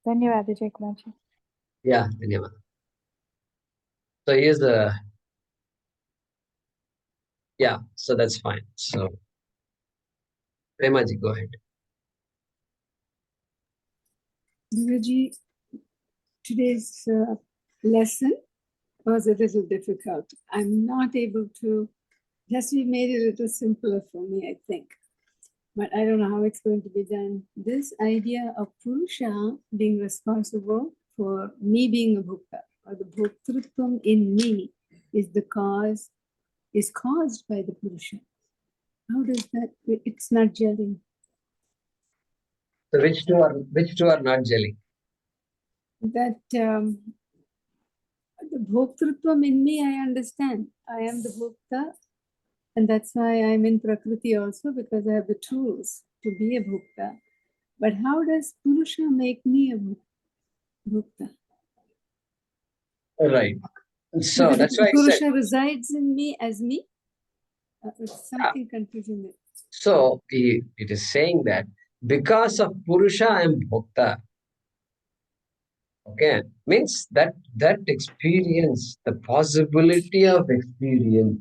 Dhanyawad, Jayakumar. Yeah, धन्यवाद. So here's the, yeah, so that's fine. So, Premaji, go ahead. Guruji, today's lesson was a little difficult. I'm not able to, just we made it a little simpler for me, I think. But I don't know how it's going to be done. This idea of Purusha being responsible for me being a bhukta, or the bhoktrutvam in me is caused by the Purusha. How does that, it's not gelling. So which two are not gelling? That the bhoktrutvam in me, I understand. I am the bhokta, and that's why I'm in Prakriti also, because I have the tools to be a bhokta. But how does Purusha make me a bhokta? Right. So that's why I Purusha said. resides in me as me. It's something confusing there. So it is saying that because of Purusha, I am Bhokta. Okay, means that experience, the possibility of experience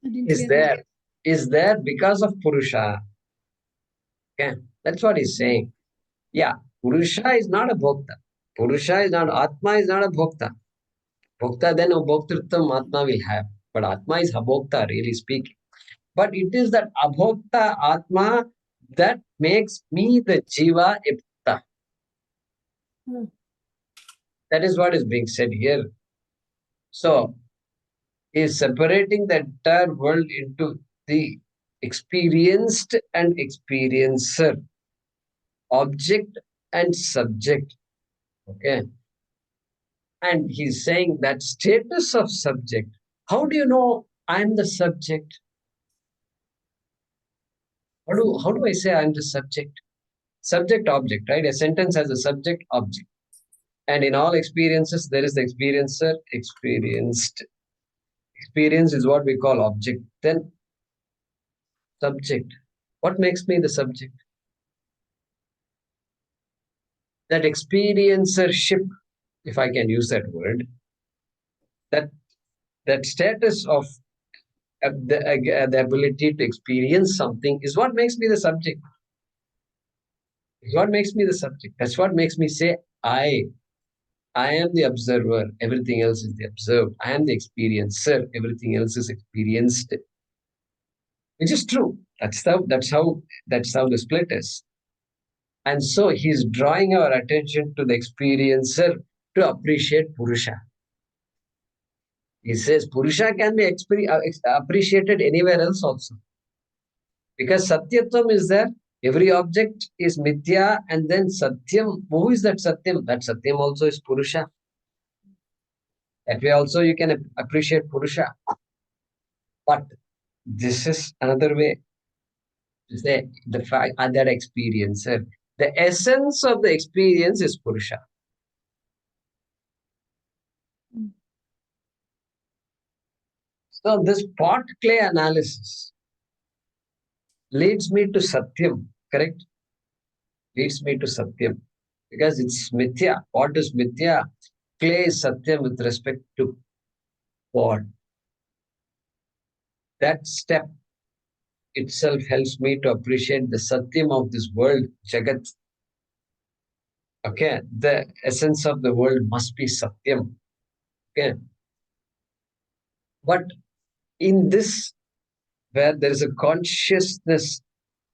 is there because of Purusha. Okay, that's what he's saying. Yeah, Purusha is not a Bhokta. Purusha is not, Atma is not a Bhokta. Bhokta, then a Bhoktrutvam Atma will have. But Atma is Abhokta, really speaking. But it is that Abhokta Atma that makes me the Jiva a Bhokta. That is what is being said here. So, he is separating the entire world into the experienced and experiencer, object and subject. Okay. And he's saying that status of subject. How do you know I'm the subject? How do I say I'm the subject? Subject object, right? A sentence has a subject object. And in all experiences, there is the experiencer, experienced. Experience is what we call object. Then subject. What makes me the subject? That experiencership, if I can use that word, that status of the ability to experience something is what makes me the subject. Is what makes me the subject. That's what makes me say I am the observer. Everything else is the observed. I am the experiencer. Everything else is experienced. Which is true. That's how the split is. And so he's drawing our attention to the experiencer to appreciate Purusha. He says Purusha can be appreciated anywhere else also. Because Satyatvam is there. Every object is Mithya, and then Satyam. Who is that Satyam? That Satyam also is Purusha. That way also you can appreciate Purusha. But this is another way to say the fact that experiencer. The essence of the experience is Purusha. So this pot clay analysis leads me to Satyam, correct? Leads me to Satyam. Because it's Mithya. What is Mithya? Clay is Satyam with respect to pot. That step itself helps me to appreciate the Satyam of this world, Jagat. Okay, the essence of the world must be Satyam. Okay. But in this, where there is a consciousness,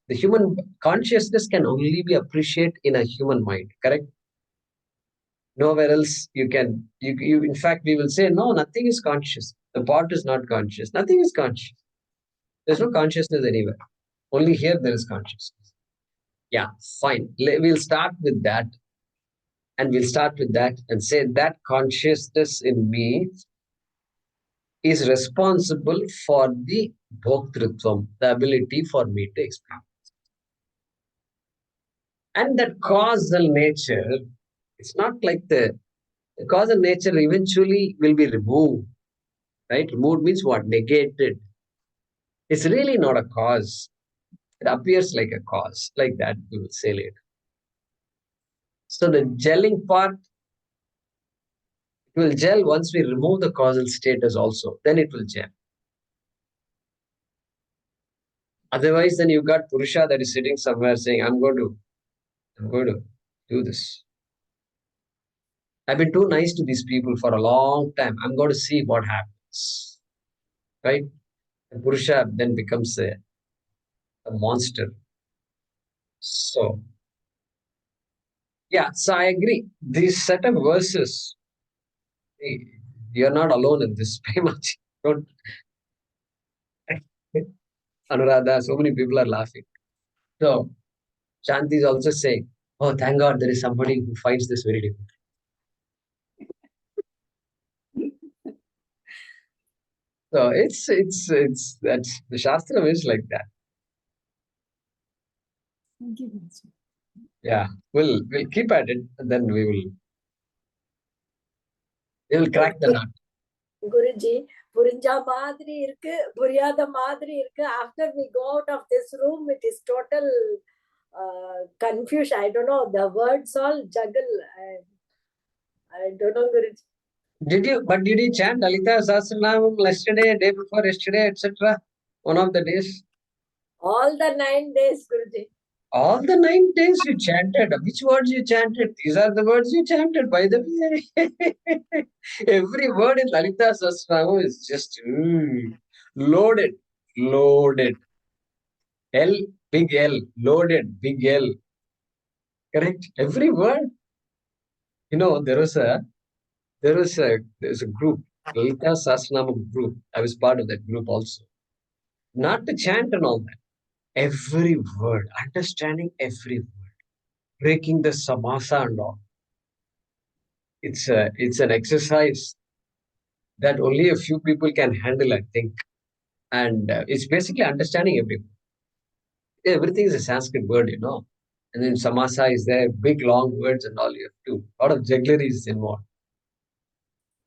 the human consciousness can only be appreciated in a human mind, correct? Nowhere else you can, you in fact, we will say, no, nothing is conscious. The pot is not conscious. Nothing is conscious. There's no consciousness anywhere. Only here there is consciousness. Yeah, fine. We'll start with that. And we'll start with that and say that consciousness in me is responsible for the bhoktrutvam, the ability for me to experience. And that causal nature, it's not like the causal nature eventually will be removed. Right? Removed means what? Negated. It's really not a cause. It appears like a cause. Like that we will say later. So the gelling part, it will gel once we remove the causal status also. Then it will gel. Otherwise, then you got Purusha that is sitting somewhere saying, I'm going to do this. I've been too nice to these people for a long time. I'm going to see what happens. Right? And Purusha then becomes a monster. So, yeah, so I agree. These set of verses, you're not alone in this, pretty much. Don't, Anuradha, so many people are laughing. So, Shanti is also saying, oh, thank God there is somebody who finds this very difficult. So it's that's the Shastra is like that. Thank you, Master. Yeah, we'll keep at it, and then we will crack the nut. Guruji, புரிஞ்சா மாதிரி இருக்கு, புரியாத மாதிரி இருக்கு. After we go out of this room, it is total confusion. I don't know, the words all juggle. I don't know, Guruji. Did you chant Lalita Sahasranamam yesterday, day before yesterday, etc.? One of the days? All the 9 days, Guruji. All the 9 days you chanted. Which words you chanted? These are the words you chanted, by the way. Every word in Lalita Sahasranamam is just loaded. Loaded. L, big L. Loaded, big L. Correct? Every word. You know, there's a group, Lalita Sahasranamam group. I was part of that group also. Not to chant and all that. Every word, understanding every word, breaking the samasa and all. It's an exercise that only a few people can handle, I think. And it's basically understanding everything. Everything is a Sanskrit word, you know. And then samasa is there, big long words and all. You have to, a lot of jugglery is involved.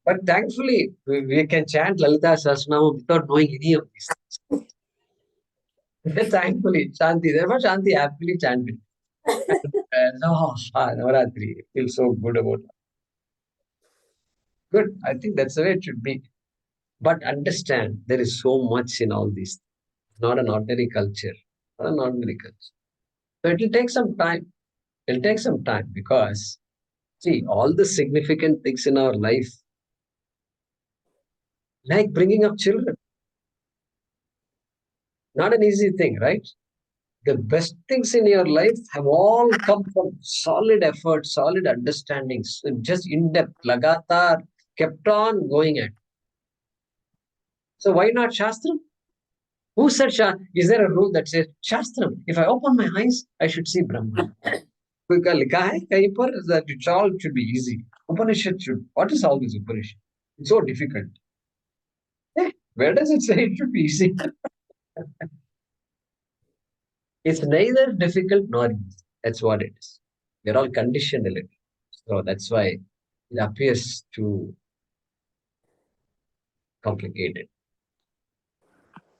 But thankfully, we can chant Lalita Sahasranamam without knowing any of these things. Thankfully, Shanti. Therefore, Shanti happily chanted. Navaratri. Feels so good about it. Good. I think that's the way it should be. But understand, there is so much in all these. Not an ordinary culture. Not an ordinary culture. So it will take some time. It'll take some time because, see, all the significant things in our life, like bringing up children, not an easy thing, right? The best things in your life have all come from solid effort, solid understandings, just in depth, lagatar, kept on going at. So why not Shastram? Who said Is there a rule that says Shastram? If I open my eyes, I should see Brahman. लिखा है कहीं पर that it all should be easy. Upanishad should. What is all this Upanishad? It's so difficult. Where does it say it should be easy? It's neither difficult nor easy. That's what it is. We're all conditioned a little. So that's why it appears too complicated.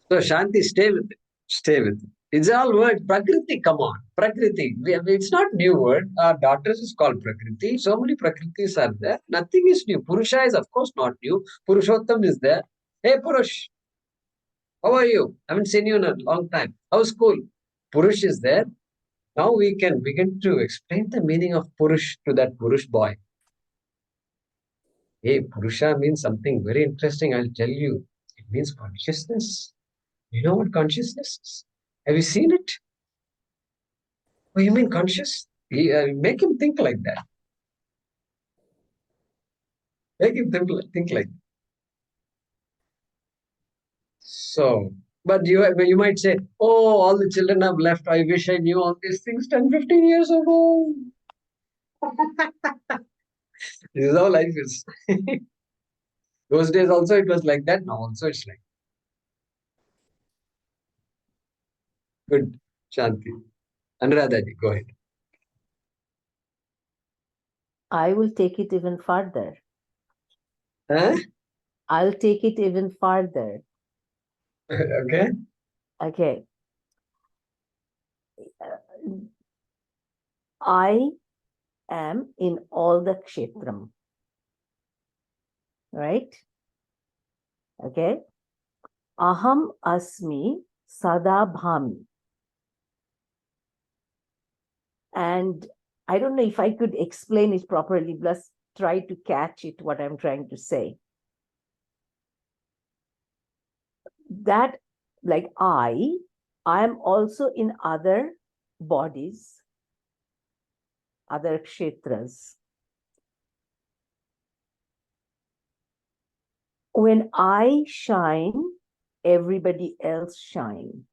So Shanti, stay with it. Stay with it. It's all word. Prakriti, come on. Prakriti. It's not new word. Our daughters is called Prakriti. So many Prakritis are there. Nothing is new. Purusha is of course not new. Purushottam is there. Hey Purush, how are you? I haven't seen you in a long time. How's school? Purush is there. Now we can begin to explain the meaning of Purush to that Purush boy. Hey, Purusha means something very interesting. I'll tell you. It means consciousness. You know what consciousness is? Have you seen it? Oh, you mean conscious? Make him think like that. Make him think like that. So, but you might say, oh, all the children have left. I wish I knew all these things 10, 15 years ago. This is how life is. Those days also it was like that. Now also it's like good. Shanti. Anuradha ji, go ahead. I will take it even further. Huh? I'll take it even further. Okay. Okay. I am in all the kshetram. Right? Okay. Aham asmi sada bhami. And I don't know if I could explain it properly. Let's try to catch it, what I'm trying to say. That, like I am also in other bodies, other kshetras. When I shine, everybody else shine.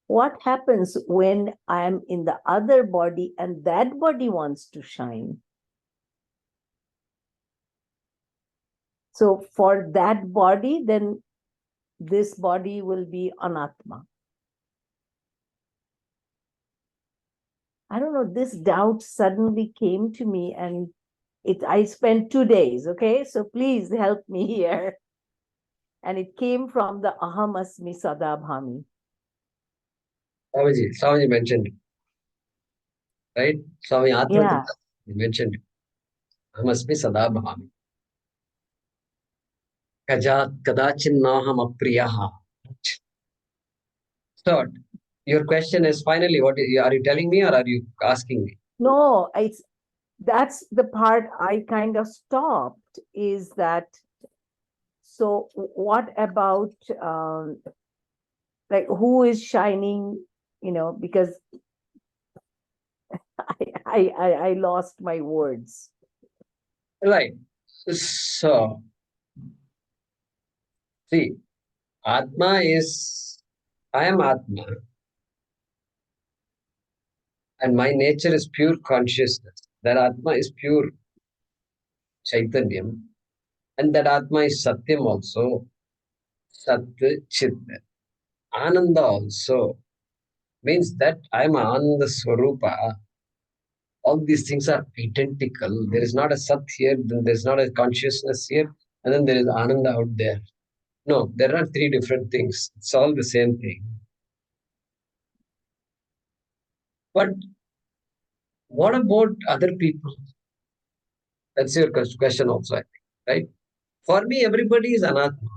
What happens when I am in the other body and that body wants to shine? So for that body, then this body will be anatma. I don't know, this doubt suddenly came to me and I spent 2 days, okay? So please help me here. And it came from the Aham Asmi Sada Bhami. Swamiji mentioned it, right? Swami Atma Yeah. mentioned it. Ahamasmi sada bhami. Kadachinnaham apriyaha. So, your question is finally, are you telling me or are you asking me? No, that's the part I kind of stopped, is that, so what about like who is shining, because I lost my words. Right. So, see, Atma is, I am Atma, and my nature is pure consciousness. That Atma is pure Chaitanyam, and that Atma is Satyam also, Sat, Chit. Ananda also means that I am Ananda Swarupa. All these things are identical. There is not a Sat here, then there is not a consciousness here, and then there is Ananda out there. No, there are three different things. It's all the same thing. But what about other people? That's your question also, I think, right? For me, everybody is Anatma.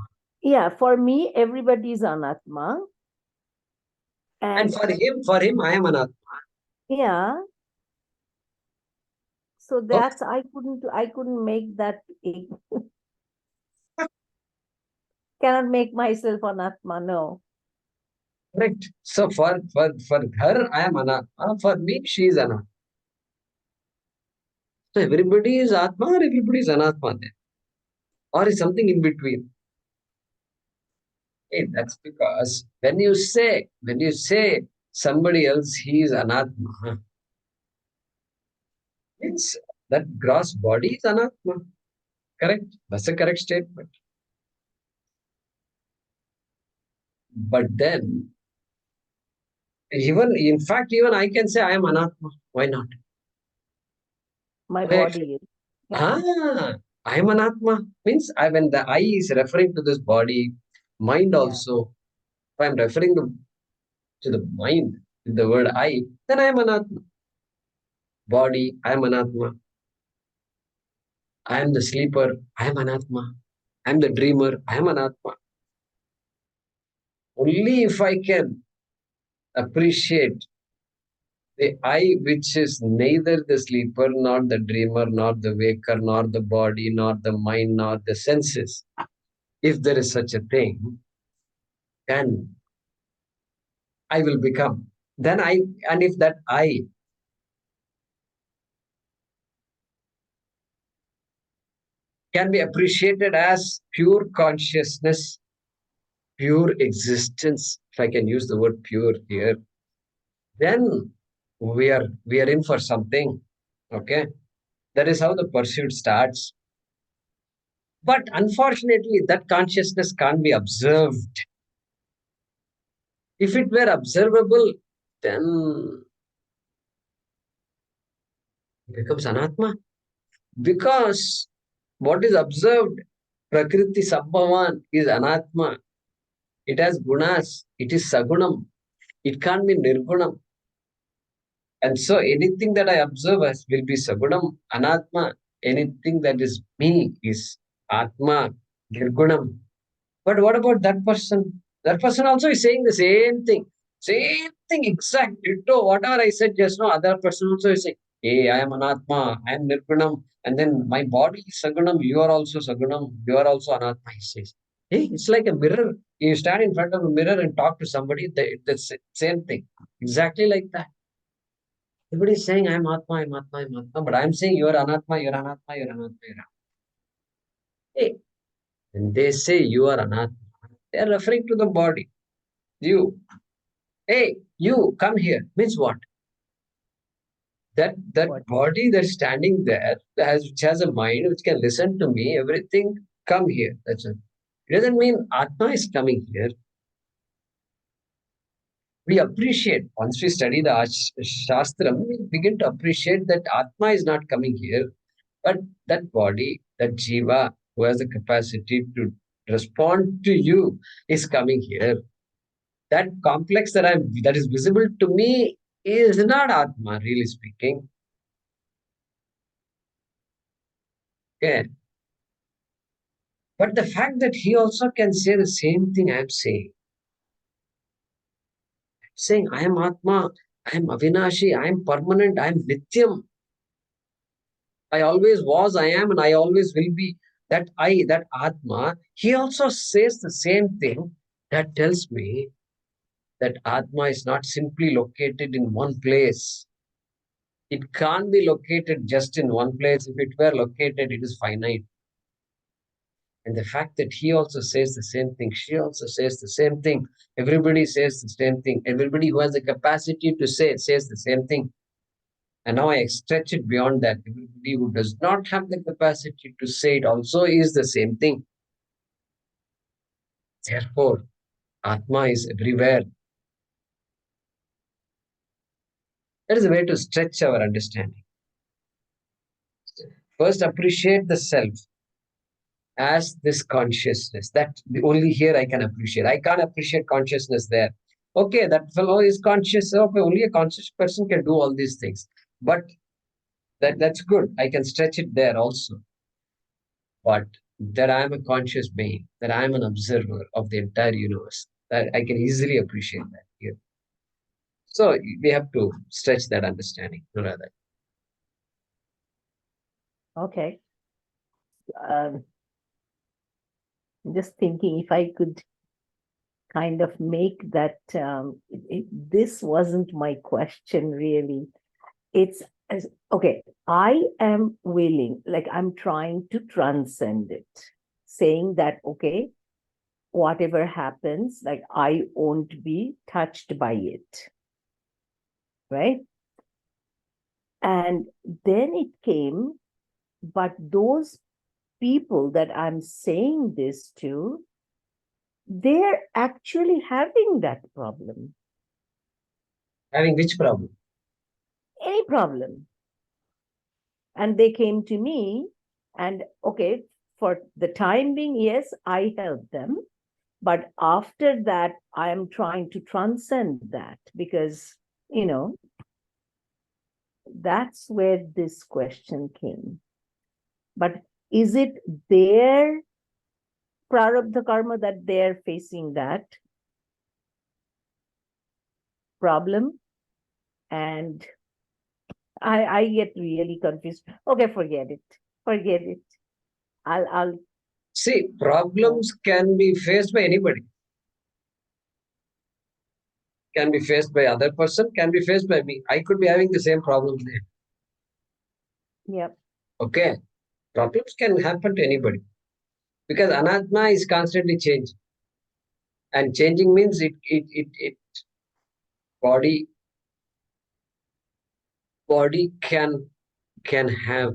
Yeah, for me, everybody is anatma. And for him, I am Anatma. Yeah. So Oh, that's, I couldn't make that. Cannot make myself anatma, no. correct. So for her, I am Anatma. For me, she is Anatma. So everybody is Atma or everybody is Anatma then? Or is something in between? Hey, that's because when you say somebody else he is Anatma, means that gross body is Anatma. Correct? That's a correct statement. But then, in fact, even I can say I am Anatma. Why not? My Why? body is. Yeah. I am Anatma. Means when the I is referring to this body, mind Yeah. also. If I am referring to the mind with the word I, then I am Anatma. Body, I am Anatma. I am the sleeper, I am Anatma. I am the dreamer, I am Anatma. Only if I can appreciate the I, which is neither the sleeper, nor the dreamer, nor the waker, nor the body, nor the mind, nor the senses. If there is such a thing, then I will become. And if that I can be appreciated as pure consciousness, pure existence, if I can use the word pure here, then we are in for something. Okay, that is how the pursuit starts. But unfortunately, that consciousness can't be observed. If it were observable, then it becomes anatma. Because what is observed, prakriti sabhavan, is anatma. It has gunas. It is sagunam. It can't be nirgunam. And so anything that I observe as will be Sagunam, Anatma. Anything that is me is Atma, Nirgunam. But what about that person? That person also is saying the same thing. Same thing, exact ditto. Whatever I said just now, other person also is saying, hey, I am Anatma, I am Nirgunam. And then my body is Sagunam, you are also Sagunam, you are also Anatma, he says. Hey, it's like a mirror. You stand in front of a mirror and talk to somebody, that's the same thing. Exactly like that. Everybody is saying, I am Atma, I am Atma, I am Atma. But I am saying, you are Anatma, you are Anatma, you are Anatma, you are Anatma. Hey, when they say you are Anatma, they are referring to the body. You. Hey, you, come here. Means what? That What? body that's standing there, which has a mind, which can listen to me, everything, come here. That's it. It doesn't mean Atma is coming here. We appreciate, once we study the Shastram, we begin to appreciate that Atma is not coming here, but that body, that Jiva, who has the capacity to respond to you, is coming here. That complex that is visible to me is not Atma, really speaking. Okay. But the fact that he also can say the same thing I'm saying I am Atma, I am Avinashi, I am permanent, I am Nityam. I always was, I am, and I always will be. That that Atma, he also says the same thing. That tells me that Atma is not simply located in one place. It can't be located just in one place. If it were located, it is finite. And the fact that he also says the same thing, she also says the same thing, everybody says the same thing, everybody who has the capacity to say says the same thing. And now I stretch it beyond that. Everybody who does not have the capacity to say it also is the same thing. Therefore, Atma is everywhere. That is a way to stretch our understanding. First, appreciate the self as this consciousness. That only here I can appreciate. I can't appreciate consciousness there. Okay, that fellow is conscious. Okay, only a conscious person can do all these things. But that's good. I can stretch it there also. But that I am a conscious being, that I am an observer of the entire universe, that I can easily appreciate that here. So we have to stretch that understanding, rather. Okay. Just thinking if I could kind of make that, this wasn't my question really. It's okay, I am willing, like I'm trying to transcend it, saying that, okay, whatever happens, like I won't be touched by it, right? And then it came, but those people that I'm saying this to, they're actually having that problem. Having which problem? Any problem. And they came to me, and okay, for the time being, yes, I helped them. But after that, I am trying to transcend that because, that's where this question came. But is it their prarabdha karma that they're facing that problem? And I get really confused. Okay, forget it. Forget it. I'll See, problems can be faced by anybody. Can be faced by other person, can be faced by me. I could be having the same problem there. Yep. Okay. Problems can happen to anybody. Because anatma is constantly changing. And changing means it body can have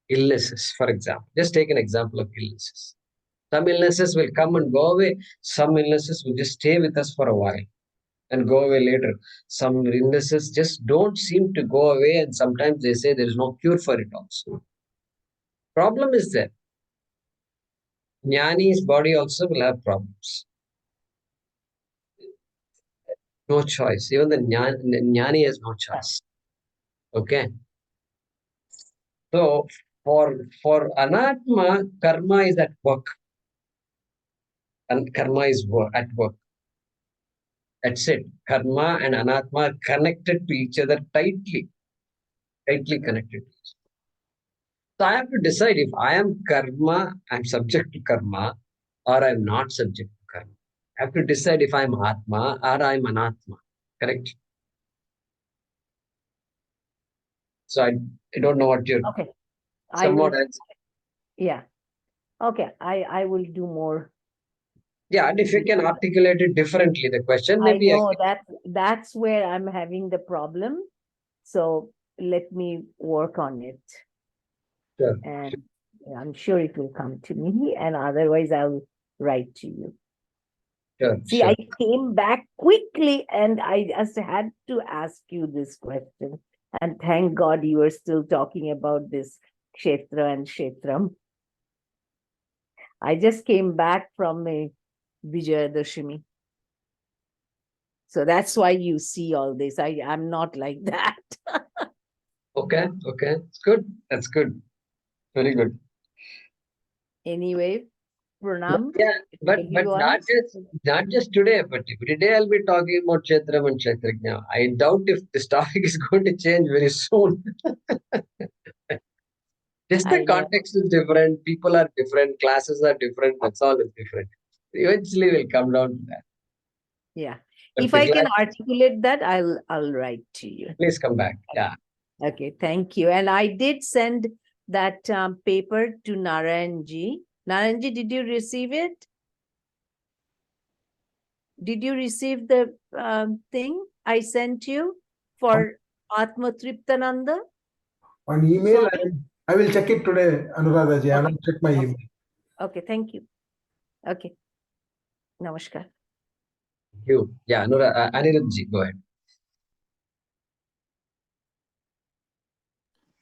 illnesses, for example. Just take an example of illnesses. Some illnesses will come and go away. Some illnesses will just stay with us for a while and go away later. Some illnesses just don't seem to go away, and sometimes they say there is no cure for it also. Problem is that Jnani's body also will have problems. No choice. Even the Jnani has no choice. Okay. So for Anatma, karma is at work. And karma is at work. That's it. Karma and Anatma are connected to each other tightly connected. So I have to decide if I am karma, I'm subject to karma, or I'm not subject to karma. I have to decide if I'm Atma or I'm Anatma. Correct? So I don't know what you're Okay. somewhat else. Yeah. Okay. I will do more. Yeah, and if you can articulate it differently, the question, I maybe know that's where I'm having the problem. So let me work on it. Sure. And I'm sure it will come to me. And otherwise I'll write to you. Sure, See, sure. I came back quickly and I just had to ask you this question. And thank God you are still talking about this Kshetra and Kshetram. I just came back from a Vijayadashami. So that's why you see all this. I'm not like that. Okay, it's good. That's good. Very good. Anyway, Pranam. Yeah, but everyone. not just today, but every day I'll be talking about Kshetram and Kshetrajna. I doubt if this topic is going to change very soon. Just the I know. context is different, people are different, classes are different, that's all is different. Eventually we'll come down to that. Yeah. But If I glad- can articulate that, I'll write to you. Please come back. Yeah. Okay, thank you. And I did send that paper to Narayanji. Narayanji, did you receive it? Did you receive the thing I sent you for Atma Triptananda? On email, Swami? I will check it today, Anuradhaji. I Okay. will check my Okay. email. Okay, thank you. Okay. Namaskar. Thank you. Yeah, Anirudhji, go ahead.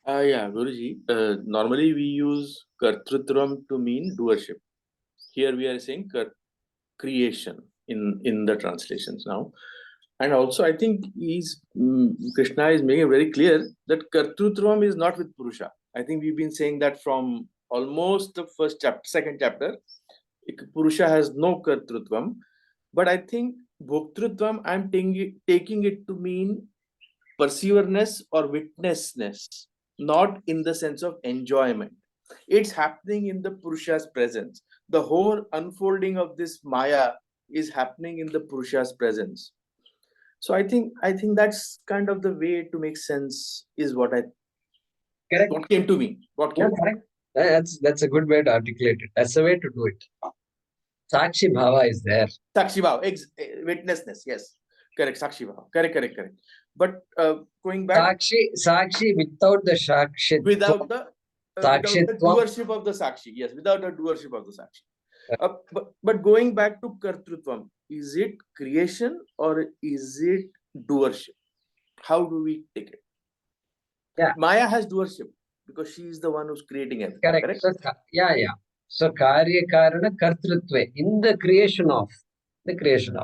Yeah, Guruji. Normally we use kartrutvam to mean doership. Here we are saying creation in the translations now. And also I think Krishna is making it very clear that kartrutvam is not with Purusha. I think we've been saying that from almost the first chapter, second chapter. Purusha has no kartrutvam. But I think bhoktrutvam, I'm taking it to mean perceiverness or witnessness, not in the sense of enjoyment. It's happening in the Purusha's presence. The whole unfolding of this Maya is happening in the Purusha's presence. So I think that's kind of the way to make sense is what came to me. Correct. That's a good way to articulate it. That's the way to do it. Sakshi Bhava is there. Sakshi Bhava, witnessness, yes. Correct, Sakshi Bhava. Correct. But going back. Sakshi without the Sakshi. Without the doership of the Sakshi. Yes, without the doership of the Sakshi. But going back to Kartrutvam, is it creation or is it doership? How do we take it? Yeah. Maya has doership because she is the one who's creating everything. Correct. So, yeah. So Karya Karana Kartrutve, in the creation of. Creation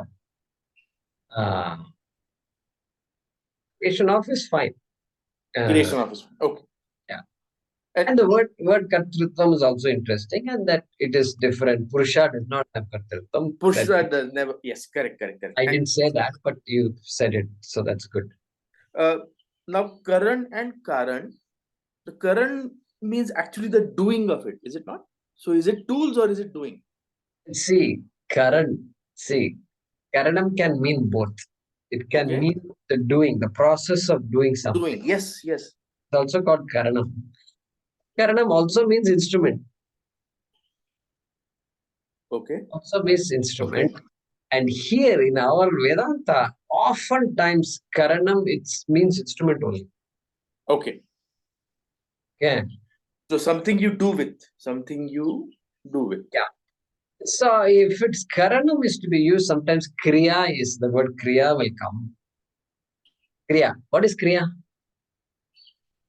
of is fine. Creation of is fine. Okay. Yeah. And the word Kartrutvam is also interesting, and that it is different. Purusha does not have Kartrutvam. Purusha does never. Yes, correct. I didn't say that, but you said it, so that's good. Now, Karan and Karan. The Karan means actually the doing of it, is it not? So is it tools or is it doing? Karanam can mean both. It can mean the doing, the process of doing something. Doing, yes. It's also called Karanam. Karanam also means instrument. Okay. Also means instrument. Okay. And here in our Vedanta, oftentimes Karanam, it means instrument only. Okay. Yeah. So something you do with. Yeah. So if it's Karanam is to be used, sometimes Kriya is, the word Kriya will come. Kriya. What is Kriya?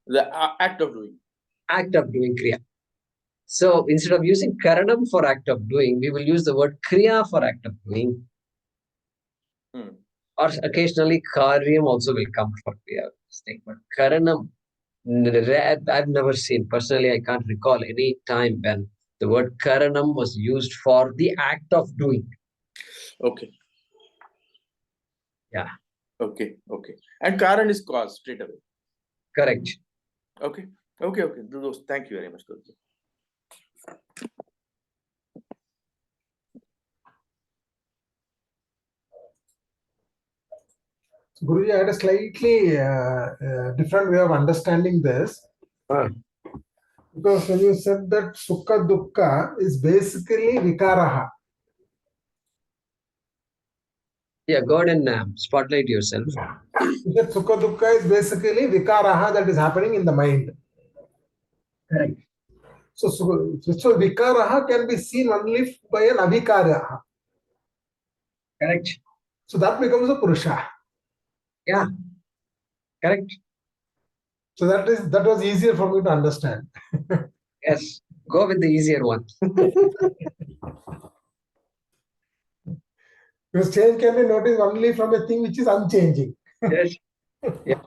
The act of doing. Act of doing Kriya. So instead of using Karanam for act of doing, we will use the word Kriya for act of doing. Or occasionally Karyam also will come for Kriya. thing. But Karanam, I've never seen, personally, I can't recall any time when the word Karanam was used for the act of doing. Okay. Yeah. Okay. Okay. And Karan is cause straight away. Correct. Okay. Okay. Okay. Thank you very much, Guruji. Guruji, I had a slightly different way of understanding this. Because when you said that Sukha Dukkha is basically Vikaraha. Yeah, go ahead and spotlight yourself. That Sukha Dukkha is basically Vikaraha that is happening in the mind. Correct. So Vikaraha can be seen only by an Avikaraha. Correct. So that becomes a Purusha. Yeah. Correct. So that was easier for me to understand. Yes. Go with the easier one. Because change can be noticed only from a thing which is unchanging. Yes. Yeah.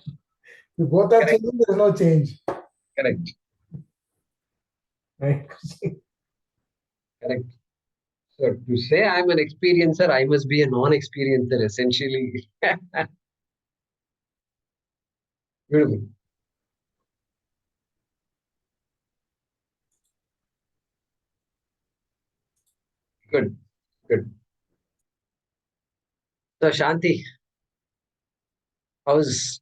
If both are Correct. changing, there is no change. Correct. Right? Correct. So to say I'm an experiencer, I must be a non-experiencer, essentially. Beautiful. Good. Good. So Shanti, how's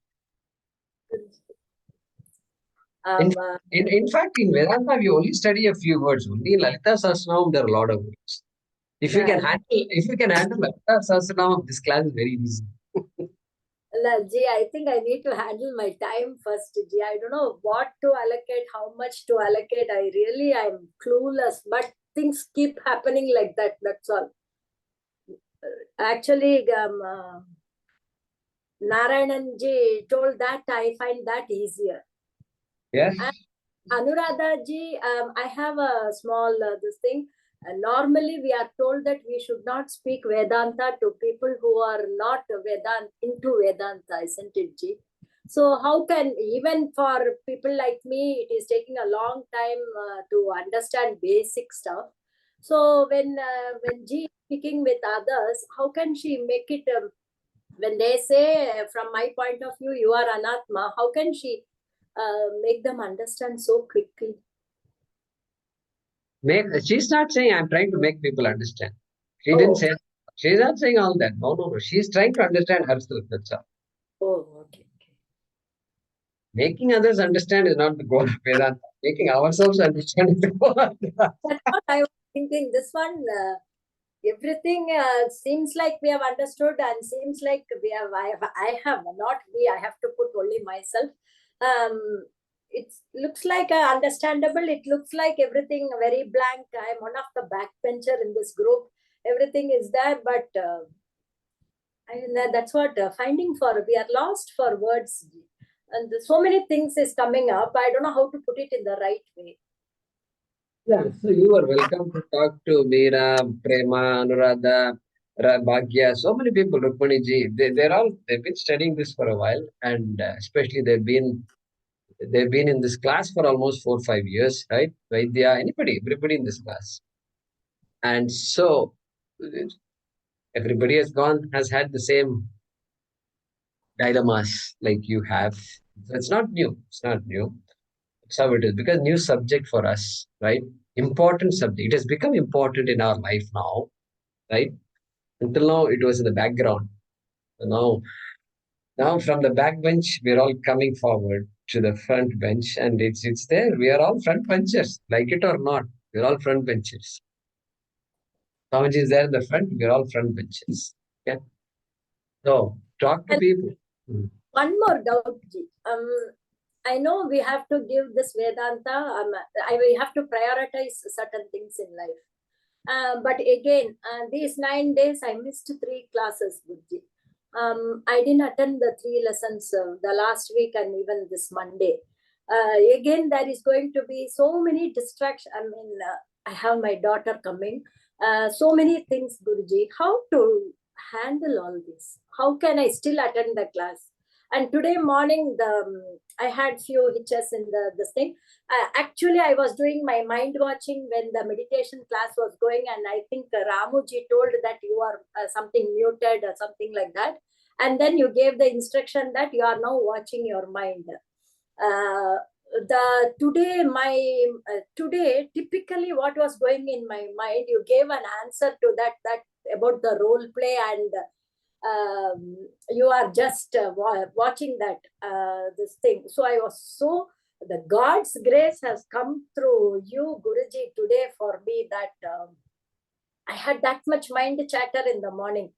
in fact in Vedanta we only study a few words. Only in Lalita Sahasranam there are a lot of words. If you can handle Lalita Sahasranam, this class is very easy. Ji, I think I need to handle my time first, Ji. I don't know what to allocate, how much to allocate. I'm clueless, but things keep happening like that. That's all. Actually, Narayanan Ji told that I find that easier. Yes. And Anuradha Ji, I have a small this thing. Normally, we are told that we should not speak Vedanta to people who are not into Vedanta, isn't it, Ji? So how can, even for people like me, it is taking a long time to understand basic stuff. So when Ji is speaking with others, how can she make it, when they say, from my point of view, you are Anatma, how can she make them understand so quickly? She's not saying I'm trying to make people understand. She didn't say. She's not saying all that. No. She's trying to understand herself. That's all. Oh, okay. Making others understand is not the goal of Vedanta. Making ourselves understand is the goal. That's what I was thinking. This one, everything seems like we have understood, and seems like I have to put only myself. It looks like understandable. It looks like everything very blank. I'm one of the backbencher in this group. Everything is there, but that's what we are lost for words. And so many things is coming up. I don't know how to put it in the right way. Yeah, so you are welcome to talk to Meera, Prema, Anuradha, Bhagya, so many people, Rukmani ji. They've been studying this for a while, and especially they've been in this class for almost 4 or 5 years, right? Vaidya, everybody in this class. And so everybody has had the same dilemmas like you have. So it's not new. It's not new. It's how it is. Because new subject for us, right? Important subject. It has become important in our life now, right? Until now, it was in the background. So now from the back bench, we're all coming forward to the front bench, and it's there. We are all front benchers, like it or not. We're all front benchers. Swamiji is there in the front. We're all front benchers. Okay. So talk to people. One more doubt, Ji. I know we have to give this Vedanta. We have to prioritize certain things in life. But again, these 9 days, I missed 3 classes, Guruji. I didn't attend the 3 lessons the last week and even this Monday. Again, there is going to be so many distractions. I have my daughter coming. So many things, Guruji. How to handle all this? How can I still attend the class? And today morning, I had few hitches in this thing. Actually, I was doing my mind watching when the meditation class was going, and I think Ramuji told that you are something muted or something like that. And then you gave the instruction that you are now watching your mind. Today typically what was going in my mind, you gave an answer to that about the role play, and you are just watching that this thing. So I was so, the God's grace has come through you, Guruji, today for me, that I had that much mind chatter in the morning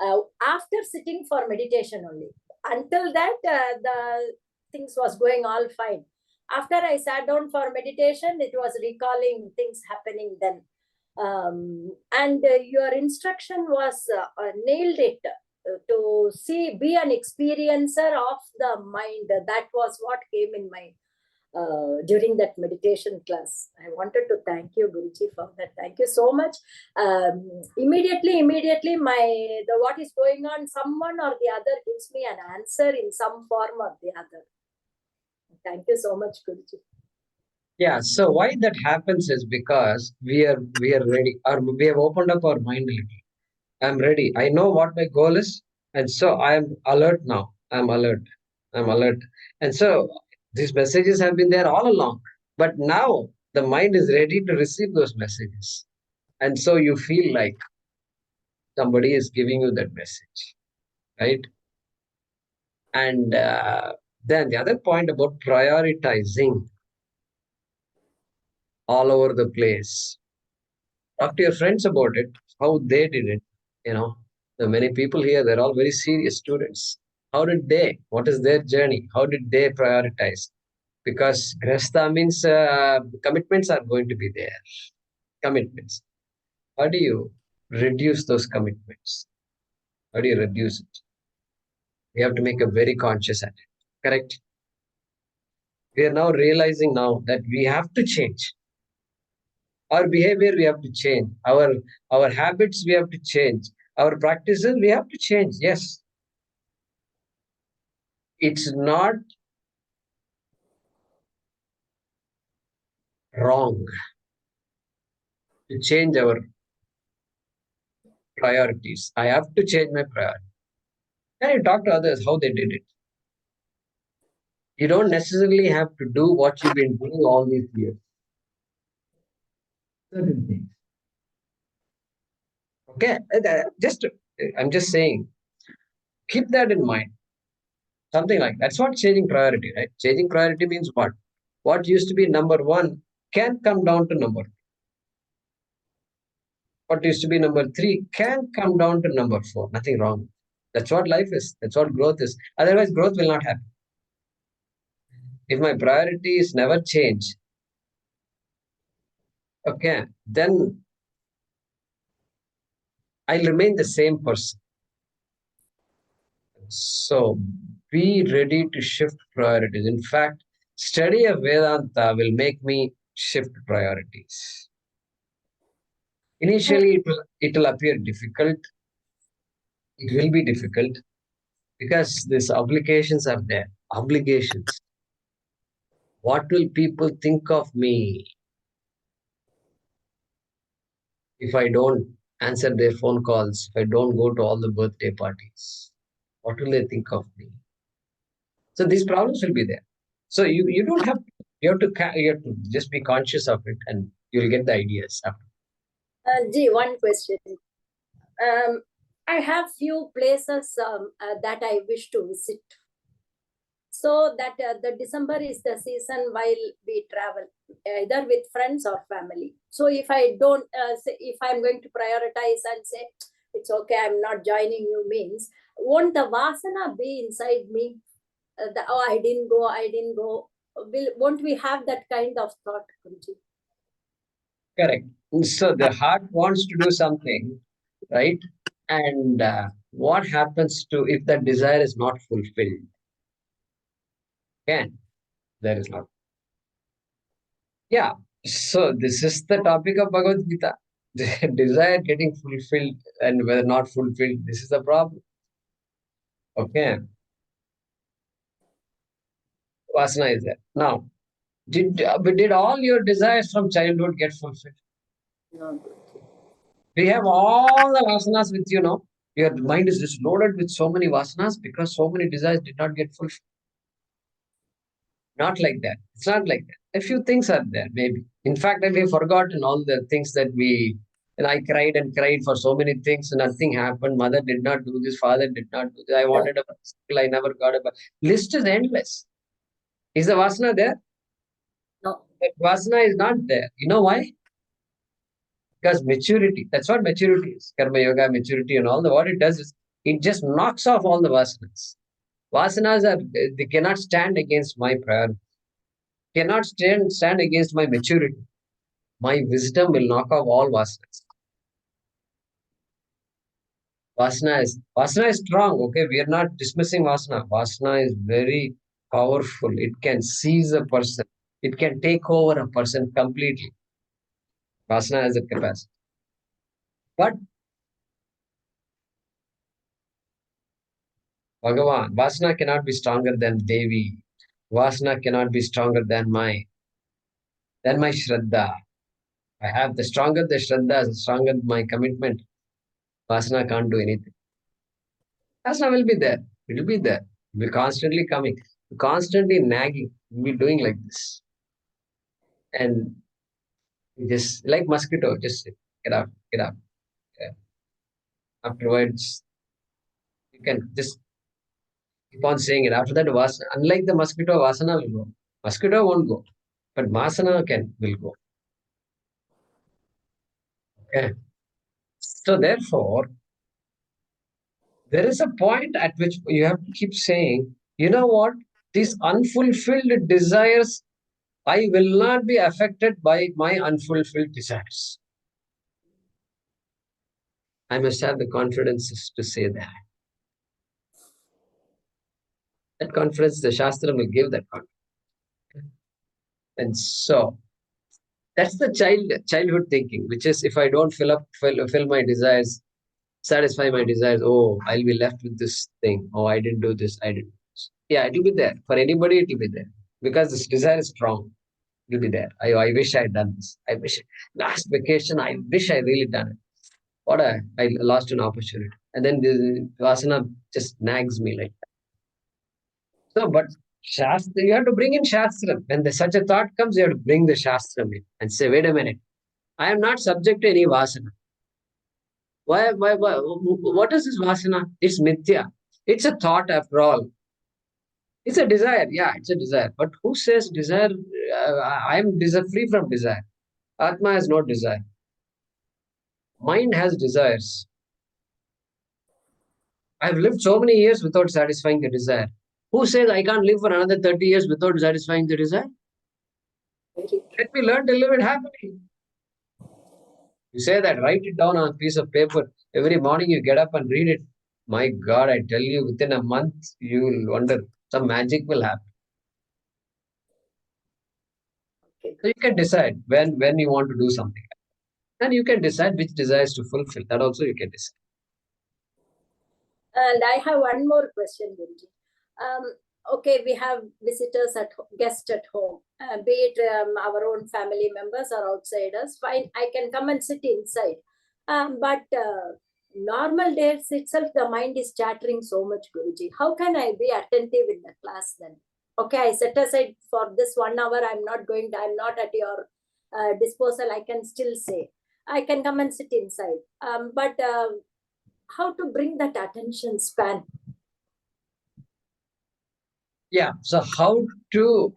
after sitting for meditation only. Until that, the things was going all fine. After I sat down for meditation, it was recalling things happening then. And your instruction was nailed it to see, be an experiencer of the mind. That was what came in my during that meditation class. I wanted to thank you, Guruji, for that. Thank you so much. Immediately, the what is going on, someone or the other gives me an answer in some form or the other. Thank you so much, Guruji. Yeah, so why that happens is because we are ready, or we have opened up our mind a little. I'm ready. I know what my goal is, and so I am alert now. I'm alert. And so these messages have been there all along, but now the mind is ready to receive those messages, and so you feel like somebody is giving you that message, right? And then the other point about prioritizing all over the place. Talk to your friends about it, how they did it. You know, the many people here, they're all very serious students. How did they? What is their journey? How did they prioritize? Because Grasta means commitments are going to be there. Commitments. How do you reduce those commitments? How do you reduce it? We have to make a very conscious effort. Correct? We are now realizing now that we have to change. Our behavior we have to change. Our habits we have to change. Our practices we have to change. Yes. It's not wrong to change our priorities. I have to change my priority. Can you talk to others how they did it? You don't necessarily have to do what you've been doing all these years. Certain things. Okay, I'm just saying, keep that in mind. Something like that's what changing priority, right? Changing priority means what? What used to be number one can come down to number two. What used to be number three can come down to number four. Nothing wrong. That's what life is. That's what growth is. Otherwise, growth will not happen. If my priorities never change, okay, then I'll remain the same person. So be ready to shift priorities. In fact, study of Vedanta will make me shift priorities. Initially, it will appear difficult. It will be difficult because these obligations are there. Obligations. What will people think of me if I don't answer their phone calls, if I don't go to all the birthday parties? What will they think of me? So these problems will be there. So you don't have to, you have to just be conscious of it, and you'll get the ideas after. One question. I have few places that I wish to visit. So that the December is the season while we travel, either with friends or family. So if I don't, if I'm going to prioritize and say, it's okay, I'm not joining you, means, won't the vasana be inside me? Oh, I didn't go. Won't we have that kind of thought, Guruji? Correct. So the heart wants to do something, right? And what happens to if that desire is not fulfilled? Okay, there is not. Yeah. So this is the topic of Bhagavad Gita. The desire getting fulfilled and whether not fulfilled, this is the problem. Okay. Vasana is there. Now, did all your desires from childhood get fulfilled? No, Guruji. We have all the vasanas with you now. Your mind is just loaded with so many vasanas because so many desires did not get fulfilled. Not like that. It's not like that. A few things are there, maybe. In fact, we have forgotten all the things that and I cried and cried for so many things, nothing happened. Mother did not do this, father did not do this. I wanted a bicycle, I never got a bicycle. List is endless. Is the vasana there? No. That vasana is not there. You know why? Because maturity, that's what maturity is. Karma yoga, maturity, and all the what it does is it just knocks off all the vasanas. Vasanas they cannot stand against my priority, cannot stand against my maturity. My wisdom will knock off all vasanas. Vasana is strong, okay? We are not dismissing vasana. Vasana is very powerful. It can seize a person. It can take over a person completely. Vasana has that capacity. But Bhagavan, Vasana cannot be stronger than Devi. Vasana cannot be stronger than my Shraddha. I have the stronger the Shraddha, the stronger my commitment. Vasana can't do anything. Vasana will be there. It will be there. It will be constantly coming, constantly nagging. It will be doing like this. And just like mosquito, just get out, get out. Yeah. Afterwards, you can just keep on saying it. After that, Vasana, unlike the mosquito, Vasana will go. Mosquito won't go, but Vasana will go. Okay. So therefore, there is a point at which you have to keep saying, you know what? These unfulfilled desires, I will not be affected by my unfulfilled desires. I must have the confidence to say that. That confidence, the Shastra will give that confidence. And so, that's the childhood thinking, which is if I don't fill my desires, satisfy my desires, oh, I'll be left with this thing. Oh, I didn't do this, I didn't do this. Yeah, it will be there. For anybody, it will be there. Because this desire is strong. It will be there. I wish I had done this. I wish last vacation, I wish I really done it. I lost an opportunity. And then the Vasana just nags me like that. So, but Shastra, you have to bring in Shastra. When such a thought comes, you have to bring the Shastra in and say, wait a minute, I am not subject to any Vasana. Why, what is this Vasana? It's Mithya. It's a thought after all. It's a desire. Yeah, it's a desire. But who says desire? I am free from desire. Atma has no desire. Mind has desires. I've lived so many years without satisfying the desire. Who says I can't live for another 30 years without satisfying the desire? Let me learn to live it happily. You say that, write it down on a piece of paper. Every morning you get up and read it. My God, I tell you, within a month, you will wonder, some magic will happen. Okay. So you can decide when you want to do something. And you can decide which desires to fulfill. That also you can decide. And I have one more question, Guruji. Okay, we have visitors guests at home, be it our own family members or outsiders. Fine, I can come and sit inside. But normal days itself, the mind is chattering so much, Guruji. How can I be attentive in the class then? Okay, I set aside for this 1 hour. I'm not at your disposal. I can still say, I can come and sit inside. But how to bring that attention span? Yeah, so how to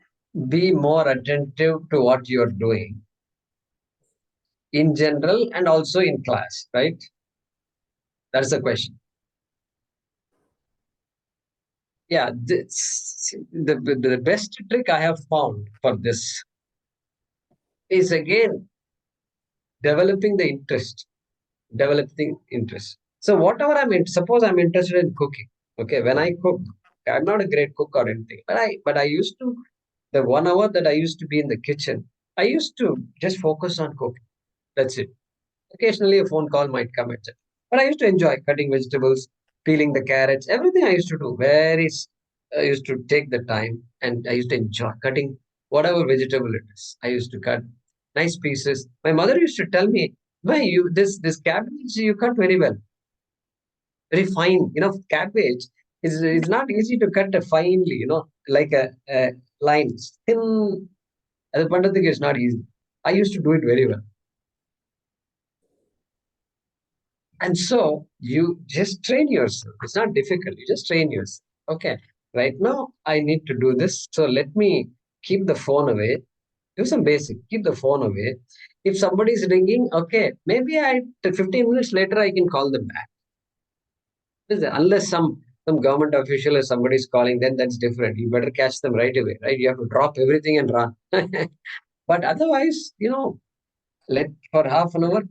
be more attentive to what you're doing in general and also in class, right? That's the question. Yeah, the best trick I have found for this is again developing the interest. So whatever suppose I'm interested in cooking. Okay, when I cook, I'm not a great cook or anything, but I used to, the 1 hour that I used to be in the kitchen, I used to just focus on cooking. That's it. Occasionally a phone call might come, etc. But I used to enjoy cutting vegetables, peeling the carrots, everything I used to do. I used to take the time and I used to enjoy cutting whatever vegetable it is. I used to cut nice pieces. My mother used to tell me, "Why you this cabbage you cut very well, very fine. Cabbage is not easy to cut finely. Like a line thin. As Pandit is not easy. I used to do it very well." And so you just train yourself. It's not difficult. You just train yourself. Okay, right now I need to do this. So let me keep the phone away. Do some basic. Keep the phone away. If somebody is ringing, okay, maybe 15 minutes later I can call them back. Unless some government official or somebody is calling, then that's different. You better catch them right away, right? You have to drop everything and run. But otherwise, let for half an hour.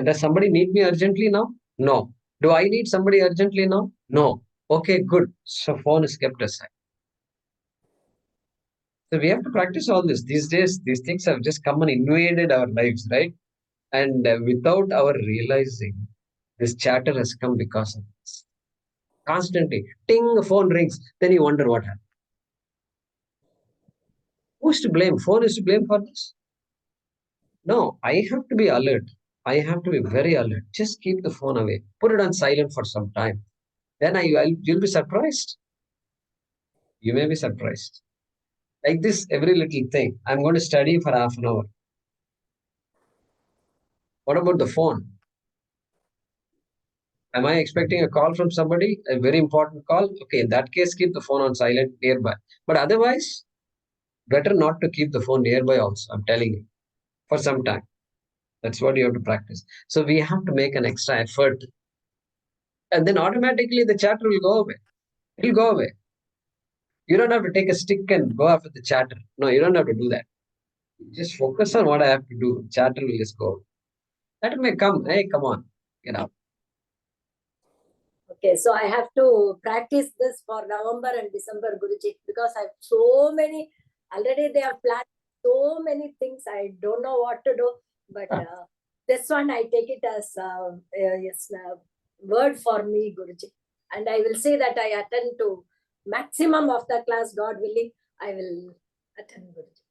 Does somebody need me urgently now? No. Do I need somebody urgently now? No. Okay, good. So phone is kept aside. So we have to practice all this. These days, these things have just come and invaded our lives, right? And without our realizing, this chatter has come because of this. Constantly, ting, the phone rings. Then you wonder what happened. Who's to blame? Phone is to blame for this? No, I have to be alert. I have to be very alert. Just keep the phone away. Put it on silent for some time. Then you'll be surprised. You may be surprised. Like this, every little thing. I'm going to study for half an hour. What about the phone? Am I expecting a call from somebody? A very important call? Okay, in that case, keep the phone on silent nearby. But otherwise, better not to keep the phone nearby also. I'm telling you, for some time. That's what you have to practice. So we have to make an extra effort. And then automatically the chatter will go away. It'll go away. You don't have to take a stick and go after the chatter. No, you don't have to do that. Just focus on what I have to do. Chatter will just go. That may come. Hey, come on. Get out. Okay, so I have to practice this for November and December, Guruji, because I have so many, already they have planned so many things. I don't know what to do, but this one I take it as word for me, Guruji. And I will say that I attend to maximum of the class, God willing, I will attend, Guruji.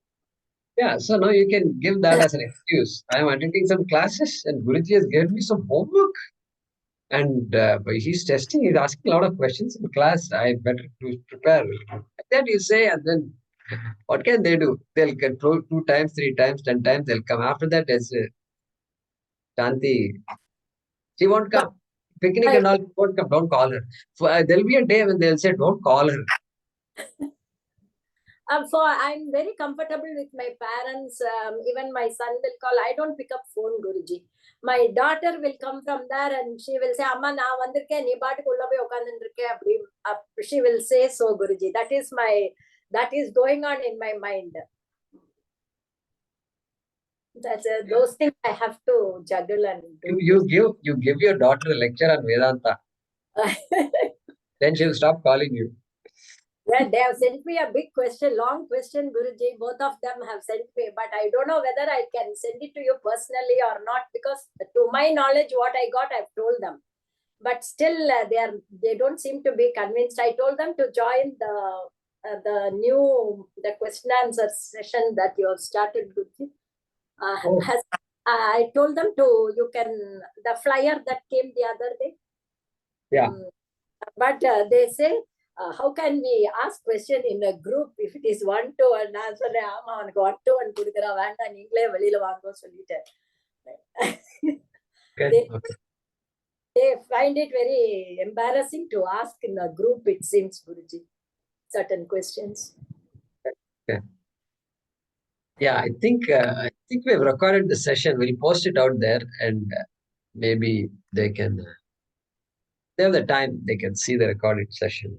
Yeah, so now you can give that as an excuse. I am attending some classes and Guruji has given me some homework. And he's testing, he's asking a lot of questions in class. I better to prepare. Like that you say, and then what can they do? They'll control 2 times, 3 times, 10 times. They'll come. After that, there's Shanti. She won't come. Picnic and all, she won't come. Don't call her. There'll be a day when they'll say, don't call her. So I'm very comfortable with my parents. Even my son will call. I don't pick up phone, Guruji. My daughter will come from there and she will say, Amma, na vandirke, nee paatukulla poi ukkandirke. She will say so, Guruji. That is going on in my mind. That's those things I have to juggle and do. You give your daughter a lecture on Vedanta. Then she'll stop calling you. Yeah, they have sent me a big question, long question, Guruji. Both of them have sent me, but I don't know whether I can send it to you personally or not, because to my knowledge, what I got, I've told them. But still, they don't seem to be convinced. I told them to join the question answer session that you have started, Guruji. I told them the flyer that came the other day. Yeah. But they say, how can we ask question in a group if it is one-to-one? நான் சொன்னேன், ஆமா அவனுக்கு one-to-one கொடுக்குறா, வேண்டாம் நீங்களே வெளியில வாங்க சொல்லிட்டேன். They find it very embarrassing to ask in a group, it seems, Guruji, certain questions. Yeah, I think we've recorded the session. We'll post it out there, and maybe they have the time, they can see the recorded session.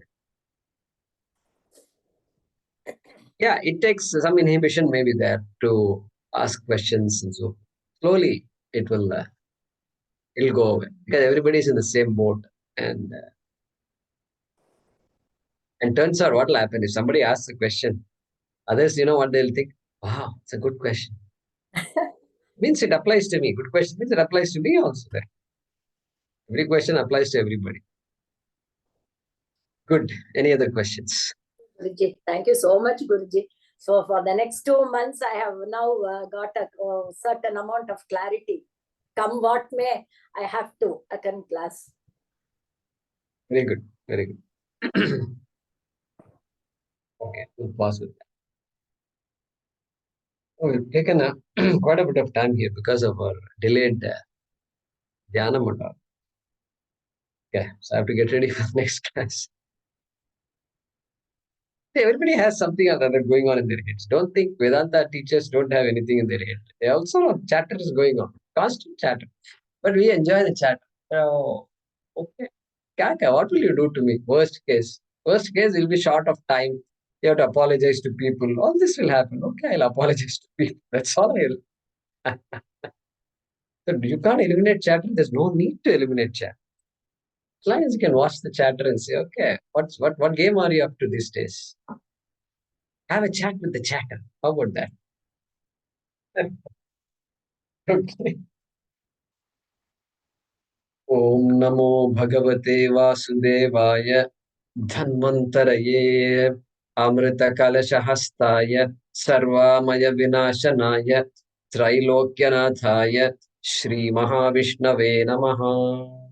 Yeah, it takes some inhibition maybe there to ask questions, and so slowly it'll go away because everybody's in the same boat. And turns out what will happen if somebody asks a question, others, what they'll think? Wow, it's a good question. Means it applies to me. Good question means it applies to me also. Every question applies to everybody. Good. Any other questions? Guruji, thank you so much, Guruji. So for the next 2 months, I have now got a certain amount of clarity. Come what may, I have to attend class. Very good. Very good. Okay, we'll pause with that. Oh, we've taken quite a bit of time here because of our delayed dhyana manda. Okay, so I have to get ready for the next class. Everybody has something or other going on in their heads. Don't think Vedanta teachers don't have anything in their head. They also have chatters going on, constant chatter. But we enjoy the chatter. Oh, okay. Kaka, what will you do to me? Worst case. Worst case, you'll be short of time. You have to apologize to people. All this will happen. Okay, I'll apologize to people. That's all I'll. So you can't eliminate chatter. There's no need to eliminate chatter. As long as you can watch the chatter and say, okay, what game are you up to these days? Have a chat with the chatter. How about that? Okay. Om Namo Bhagavate Vasudevaya Dhanvantaraye Amrita Kalashahastaya Sarvamaya Vinashanaya Trilokyanathaya Shri Mahavishnave Namaha.